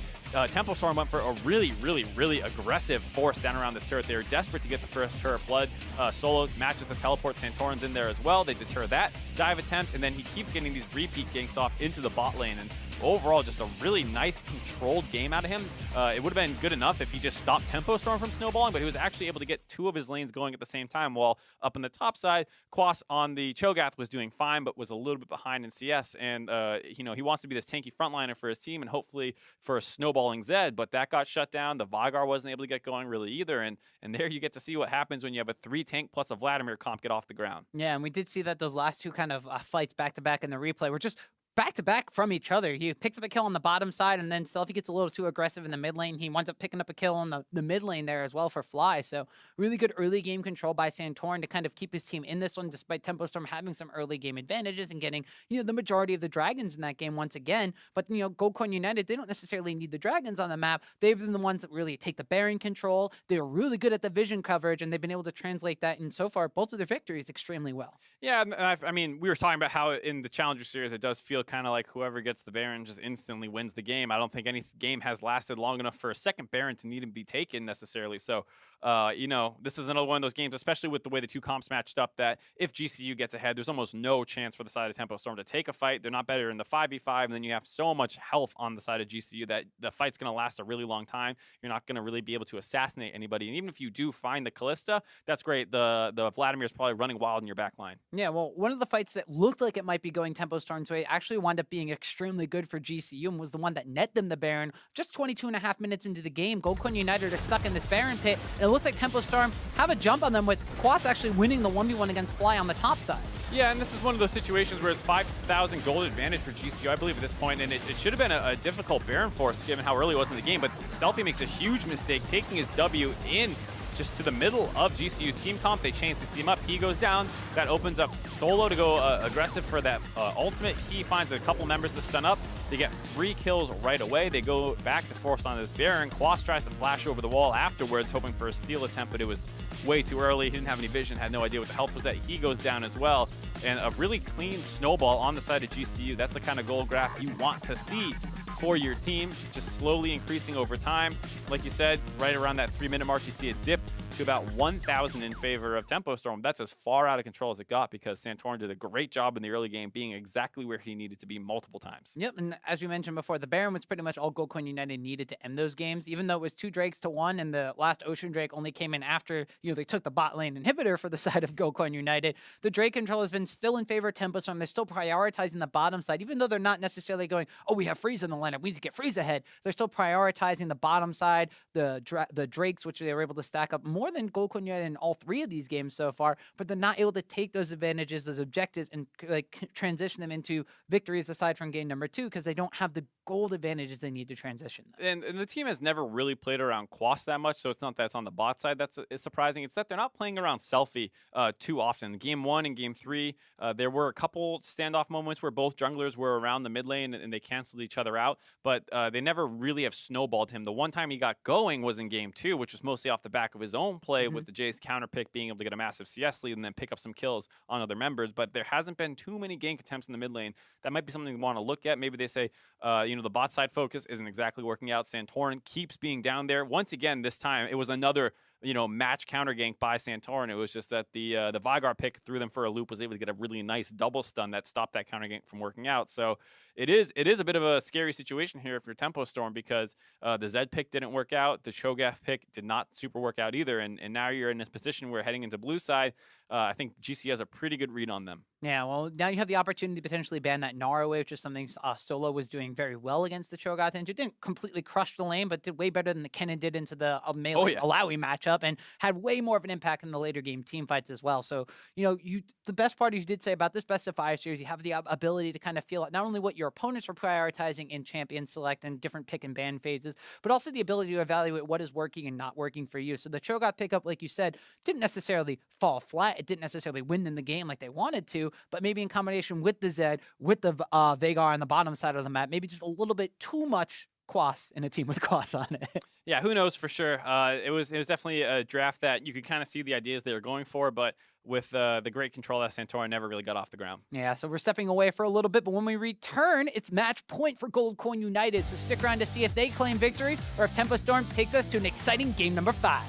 Speaker 1: Tempo Storm went for a really aggressive force down around this turret. They were desperate to get the first turret blood. Solo matches the teleport. Santorin's in there as well. They deter that dive attempt, and then he keeps getting these repeat ganks off into the bot lane. And overall, just a really nice controlled game out of him. It would have been good enough if he just stopped Tempo Storm from snowballing, but he was actually able to get 2 of his lanes going at the same time, while up on the top side, Quas on the Cho'Gath was doing fine, but was a little bit behind in CS. And he wants to be this tanky frontliner for his team and hopefully for a snowballing Zed, but that got shut down. The Vigar wasn't able to get going really either, and there you get to see what happens when you have a 3 tank plus a Vladimir comp get off the ground.
Speaker 2: Yeah, and we did see that those last 2 kind of fights back-to-back in the replay were just back-to-back from each other. He picks up a kill on the bottom side, and then Selfie gets a little too aggressive in the mid lane. He winds up picking up a kill on the mid lane there as well for Fly. So really good early game control by Santorin to kind of keep his team in this one, despite Tempo Storm having some early game advantages and getting, the majority of the dragons in that game once again. But, Goldcoin United, they don't necessarily need the dragons on the map. They've been the ones that really take the Baron control. They're really good at the vision coverage, and they've been able to translate that, and so far, both of their victories extremely well.
Speaker 1: Yeah, and I mean, we were talking about how in the Challenger Series, it does feel feel kind of like whoever gets the Baron just instantly wins the game. I don't think any game has lasted long enough for a second Baron to need to be taken necessarily. So, you know, this is another one of those games, especially with the way the two comps matched up, that if GCU gets ahead, there's almost no chance for the side of Tempo Storm to take a fight. They're not better in the 5v5, and then you have so much health on the side of GCU that the fight's going to last a really long time. You're not going to really be able to assassinate anybody. And even if you do find the Callista, that's great. The Vladimir is probably running wild in your back line.
Speaker 2: Yeah, well, one of the fights that looked like it might be going Tempo Storm's way actually wound up being extremely good for GCU and was the one that net them the Baron. Just 22.5 minutes into the game, Gold Coin United are stuck in this Baron pit, and it looks like Tempo Storm have a jump on them, with Quas actually winning the 1v1 against Fly on the top side.
Speaker 1: Yeah, and this is one of those situations where it's 5,000 gold advantage for GCU, I believe, at this point, and it should have been a difficult Baron force given how early it was in the game, but Selfie makes a huge mistake, taking his W in just to the middle of GCU's team comp. They chance to see him up. He goes down. That opens up Solo to go aggressive for that ultimate. He finds a couple members to stun up. They get 3 kills right away. They go back to force on this Baron. Quas tries to flash over the wall afterwards, hoping for a steal attempt, but it was way too early. He didn't have any vision, had no idea what the health was at. He goes down as well. And a really clean snowball on the side of GCU. That's the kind of goal graph you want to see for your team, just slowly increasing over time. Like you said, right around that 3-minute mark, you see a dip to about 1,000 in favor of Tempo Storm. That's as far out of control as it got, because Santorin did a great job in the early game, being exactly where he needed to be multiple times.
Speaker 2: Yep, and as we mentioned before, the Baron was pretty much all Gold Coin United needed to end those games, even though it was 2 Drakes to 1, and the last Ocean Drake only came in after, you know, they took the bot lane inhibitor for the side of Gold Coin United. The Drake control has been still in favor of Tempo Storm. They're still prioritizing the bottom side, even though they're not necessarily going, oh, we have Freeze in the lineup, we need to get Freeze ahead. They're still prioritizing the bottom side, the Drakes, which they were able to stack up more than Gold Coin United in all 3 of these games so far, but they're not able to take those advantages, those objectives, and like transition them into victories aside from game number 2, because they don't have the gold advantages they need to transition them.
Speaker 1: And the team has never really played around Quas that much, so it's not that it's on the bot side that's surprising. It's that they're not playing around Selfie too often. Game 1 and game 3, there were a couple standoff moments where both junglers were around the mid lane and they canceled each other out, but they never really have snowballed him. The one time he got going was in game 2, which was mostly off the back of his own play, with the Jace counter pick, being able to get a massive CS lead and then pick up some kills on other members. But there hasn't been too many gank attempts in the mid lane. That might be something they want to look at. Maybe they say, you know, the bot side focus isn't exactly working out. Santorin keeps being down there. Once again, this time it was another, you know, match counter gank by Santorin. It was just that the Vygar pick threw them for a loop, was able to get a really nice double stun that stopped that counter gank from working out. So it is a bit of a scary situation here if you're Tempo Storm, because the Zed pick didn't work out. The Cho'Gath pick did not super work out either. And now you're in this position where heading into blue side, I think GC has a pretty good read on them.
Speaker 2: Yeah, well, now you have the opportunity to potentially ban that Nara wave, which is something Solo was doing very well against the Cho'Gath, and it didn't completely crush the lane, but did way better than the Kennen did into the melee Alawi matchup, and had way more of an impact in the later game team fights as well. So, you know, the best part you did say about this best of 5 series, you have the ability to kind of feel out not only what your opponents are prioritizing in champion select and different pick and ban phases, but also the ability to evaluate what is working and not working for you. So the Cho'Gath pickup, like you said, didn't necessarily fall flat. It didn't necessarily win them the game like they wanted to, but maybe in combination with the Zed, with the Veigar on the bottom side of the map, maybe just a little bit too much Quas in a team with Quas on it.
Speaker 1: Yeah, who knows for sure. It was definitely a draft that you could kind of see the ideas they were going for, but with the great control that Santorin never really got off the ground.
Speaker 2: Yeah, so we're stepping away for a little bit, but when we return, it's match point for Gold Coin United. So stick around to see if they claim victory or if Tempo Storm takes us to an exciting game number 5.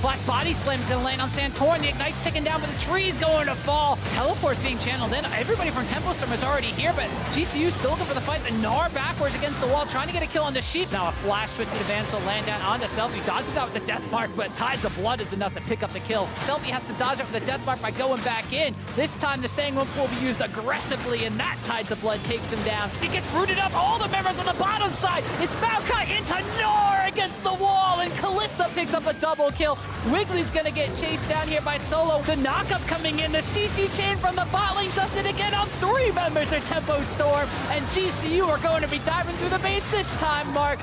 Speaker 2: Black Body Slam is going to land on Santorin. The Ignite's ticking down, but the tree's going to fall. Teleport's being channeled in. Everybody from Tempo Storm is already here, but GCU still looking for the fight. The Gnar backwards against the wall, trying to get a kill on the Sheep. Now a flash switch to advance will land down onto Selfie. Dodges out with the Death Mark, but Tides of Blood is enough to pick up the kill. Selfie has to dodge up with the Death Mark by going back in. This time the Sanguine will be used aggressively, and that Tides of Blood takes him down. He gets rooted up. All the members on the bottom side. It's Valkai into Gnar against the wall, and Callista picks up a double kill. Wiggly's gonna get chased down here by Solo. The knockup coming in. The CC chain from the bot lane does it again on 3 members of Tempo Storm. And GCU are going to be diving through the base this time, Mark.